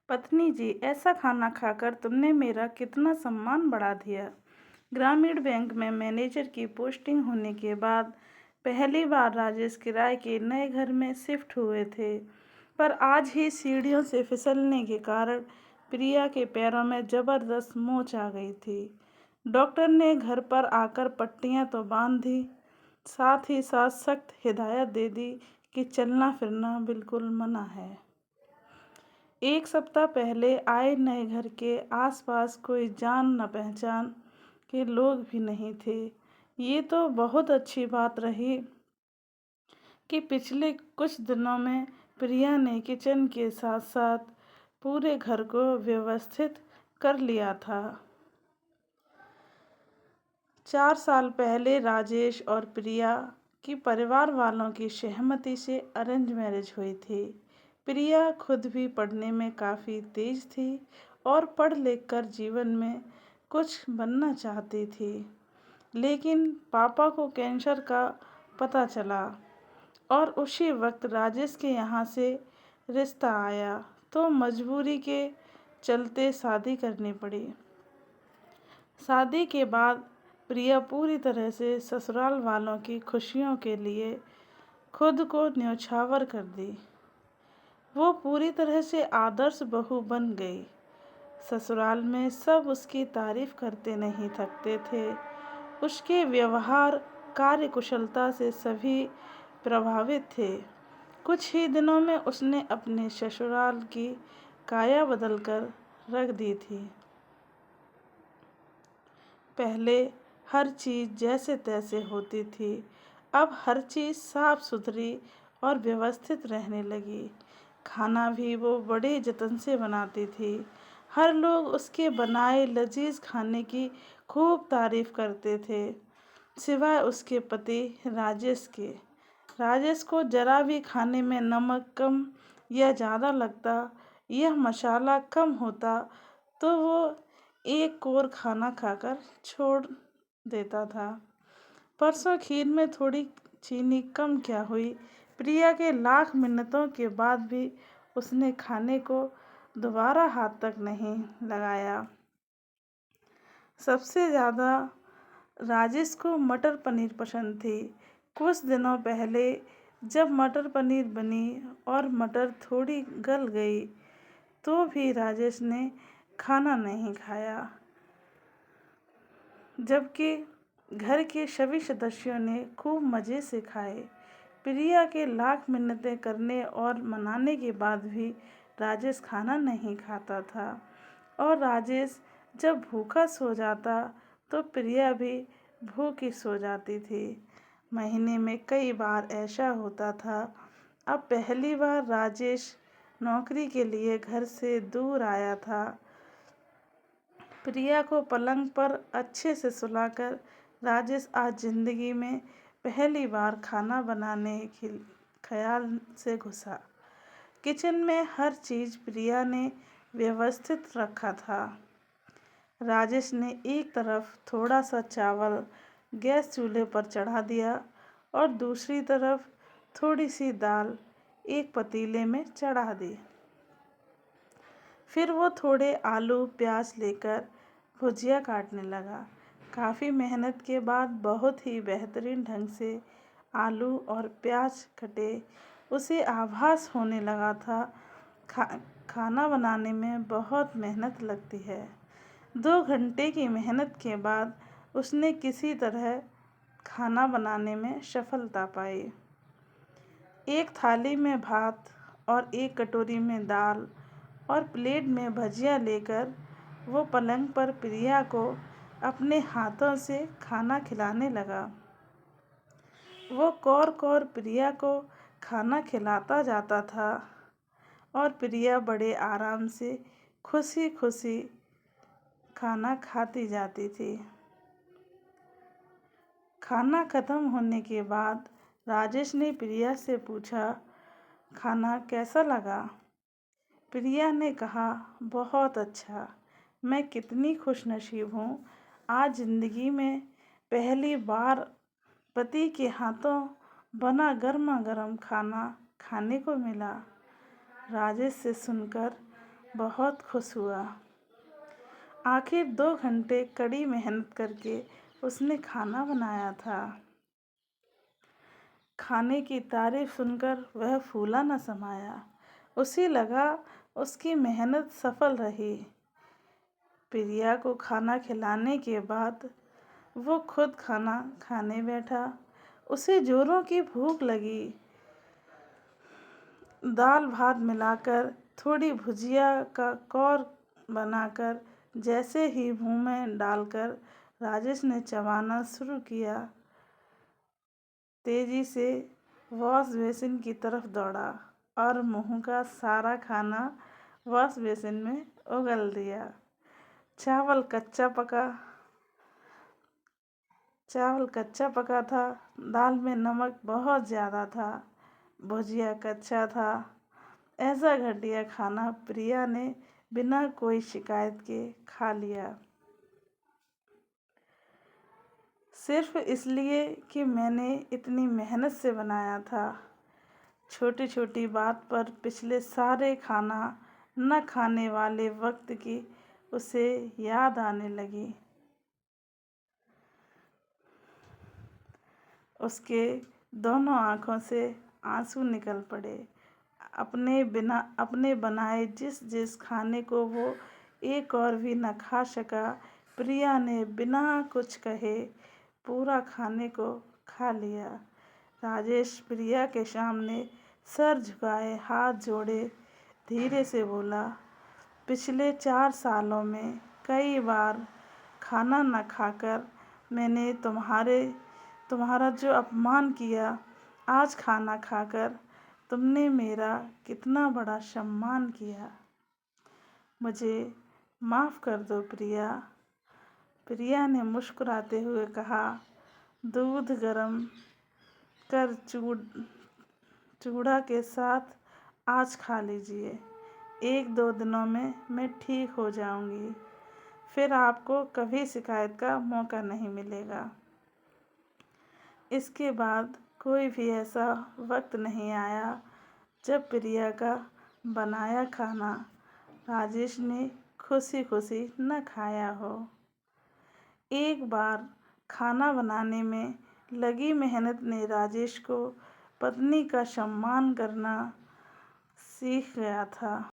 पत्नी जी, ऐसा खाना खाकर तुमने मेरा कितना सम्मान बढ़ा दिया। ग्रामीण बैंक में मैनेजर की पोस्टिंग होने के बाद पहली बार राजेश किराए के नए घर में शिफ्ट हुए थे। पर आज ही सीढ़ियों से फिसलने के कारण प्रिया के पैरों में जबरदस्त मोच आ गई थी। डॉक्टर ने घर पर आकर पट्टियां तो बांध दी, साथ ही साथ सख्त हिदायत दे दी कि चलना फिरना बिल्कुल मना है। एक सप्ताह पहले आए नए घर के आसपास कोई जान न पहचान के लोग भी नहीं थे। ये तो बहुत अच्छी बात रही कि पिछले कुछ दिनों में प्रिया ने किचन के साथ साथ पूरे घर को व्यवस्थित कर लिया था। 4 साल पहले राजेश और प्रिया की परिवार वालों की सहमति से अरेंज मैरिज हुई थी। प्रिया खुद भी पढ़ने में काफ़ी तेज थी और पढ़ लिख कर जीवन में कुछ बनना चाहती थी। लेकिन पापा को कैंसर का पता चला और उसी वक्त राजेश के यहाँ से रिश्ता आया, तो मजबूरी के चलते शादी करनी पड़ी। शादी के बाद प्रिया पूरी तरह से ससुराल वालों की खुशियों के लिए खुद को न्यौछावर कर दी। वो पूरी तरह से आदर्श बहू बन गई। ससुराल में सब उसकी तारीफ करते नहीं थकते थे। उसके व्यवहार, कार्यकुशलता से सभी प्रभावित थे। कुछ ही दिनों में उसने अपने ससुराल की काया बदल कर रख दी थी। पहले हर चीज़ जैसे तैसे होती थी, अब हर चीज़ साफ सुथरी और व्यवस्थित रहने लगी। खाना भी वो बड़े जतन से बनाती थी। हर लोग उसके बनाए लजीज खाने की खूब तारीफ करते थे, सिवाय उसके पति राजेश के। राजेश को जरा भी खाने में नमक कम या ज़्यादा लगता या मसाला कम होता तो वो एक कोर खाना खाकर छोड़ देता था। परसों खीर में थोड़ी चीनी कम क्या हुई, प्रिया के लाख मिन्नतों के बाद भी उसने खाने को दोबारा हाथ तक नहीं लगाया। सबसे ज़्यादा राजेश को मटर पनीर पसंद थी। कुछ दिनों पहले जब मटर पनीर बनी और मटर थोड़ी गल गई तो भी राजेश ने खाना नहीं खाया, जबकि घर के सभी सदस्यों ने खूब मज़े से खाए। प्रिया के लाख मिन्नतें करने और मनाने के बाद भी राजेश खाना नहीं खाता था, और राजेश जब भूखा सो जाता तो प्रिया भी भूखी सो जाती थी। महीने में कई बार ऐसा होता था। अब पहली बार राजेश नौकरी के लिए घर से दूर आया था। प्रिया को पलंग पर अच्छे से सुलाकर राजेश आज जिंदगी में पहली बार खाना बनाने के ख्याल से घुसा। किचन में हर चीज़ प्रिया ने व्यवस्थित रखा था। राजेश ने एक तरफ थोड़ा सा चावल गैस चूल्हे पर चढ़ा दिया और दूसरी तरफ थोड़ी सी दाल एक पतीले में चढ़ा दी। फिर वो थोड़े आलू प्याज लेकर भुजिया काटने लगा। काफ़ी मेहनत के बाद बहुत ही बेहतरीन ढंग से आलू और प्याज कटे। उसे आभास होने लगा था खाना बनाने में बहुत मेहनत लगती है। 2 घंटे की मेहनत के बाद उसने किसी तरह खाना बनाने में सफलता पाई। एक थाली में भात और एक कटोरी में दाल और प्लेट में भजिया लेकर वो पलंग पर प्रिया को अपने हाथों से खाना खिलाने लगा। वो कौर कौर प्रिया को खाना खिलाता जाता था और प्रिया बड़े आराम से खुशी खुशी खाना खाती जाती थी। खाना खत्म होने के बाद राजेश ने प्रिया से पूछा, खाना कैसा लगा? प्रिया ने कहा, बहुत अच्छा। मैं कितनी खुशनसीब हूँ, आज ज़िंदगी में पहली बार पति के हाथों बना गर्मा गर्म खाना खाने को मिला। राजेश से सुनकर बहुत खुश हुआ। आखिर 2 घंटे कड़ी मेहनत करके उसने खाना बनाया था। खाने की तारीफ सुनकर वह फूला न समाया। उसे लगा उसकी मेहनत सफल रही। प्रिया को खाना खिलाने के बाद वो खुद खाना खाने बैठा। उसे जोरों की भूख लगी। दाल भात मिलाकर थोड़ी भुजिया का कौर बनाकर जैसे ही मुंह में डालकर राजेश ने चबाना शुरू किया, तेजी से वॉश बेसिन की तरफ दौड़ा और मुंह का सारा खाना वॉश बेसिन में उगल दिया। चावल कच्चा पका था। दाल में नमक बहुत ज़्यादा था। भुजिया कच्चा था। ऐसा घटिया खाना प्रिया ने बिना कोई शिकायत के खा लिया, सिर्फ इसलिए कि मैंने इतनी मेहनत से बनाया था। छोटी छोटी बात पर पिछले सारे खाना न खाने वाले वक्त की उसे याद आने लगी। उसके दोनों आँखों से आंसू निकल पड़े। अपने बनाए जिस जिस खाने को वो एक और भी न खा सका, प्रिया ने बिना कुछ कहे पूरा खाने को खा लिया। राजेश प्रिया के सामने सर झुकाए हाथ जोड़े धीरे से बोला, पिछले 4 सालों में कई बार खाना न खाकर मैंने तुम्हारा जो अपमान किया, आज खाना खाकर तुमने मेरा कितना बड़ा सम्मान किया। मुझे माफ़ कर दो प्रिया। प्रिया ने मुस्कुराते हुए कहा, दूध गरम कर चूड़ा के साथ आज खा लीजिए। 1-2 दिनों में मैं ठीक हो जाऊंगी। फिर आपको कभी शिकायत का मौका नहीं मिलेगा। इसके बाद कोई भी ऐसा वक्त नहीं आया जब प्रिया का बनाया खाना राजेश ने खुशी खुशी न खाया हो। एक बार खाना बनाने में लगी मेहनत ने राजेश को पत्नी का सम्मान करना सीख गया था।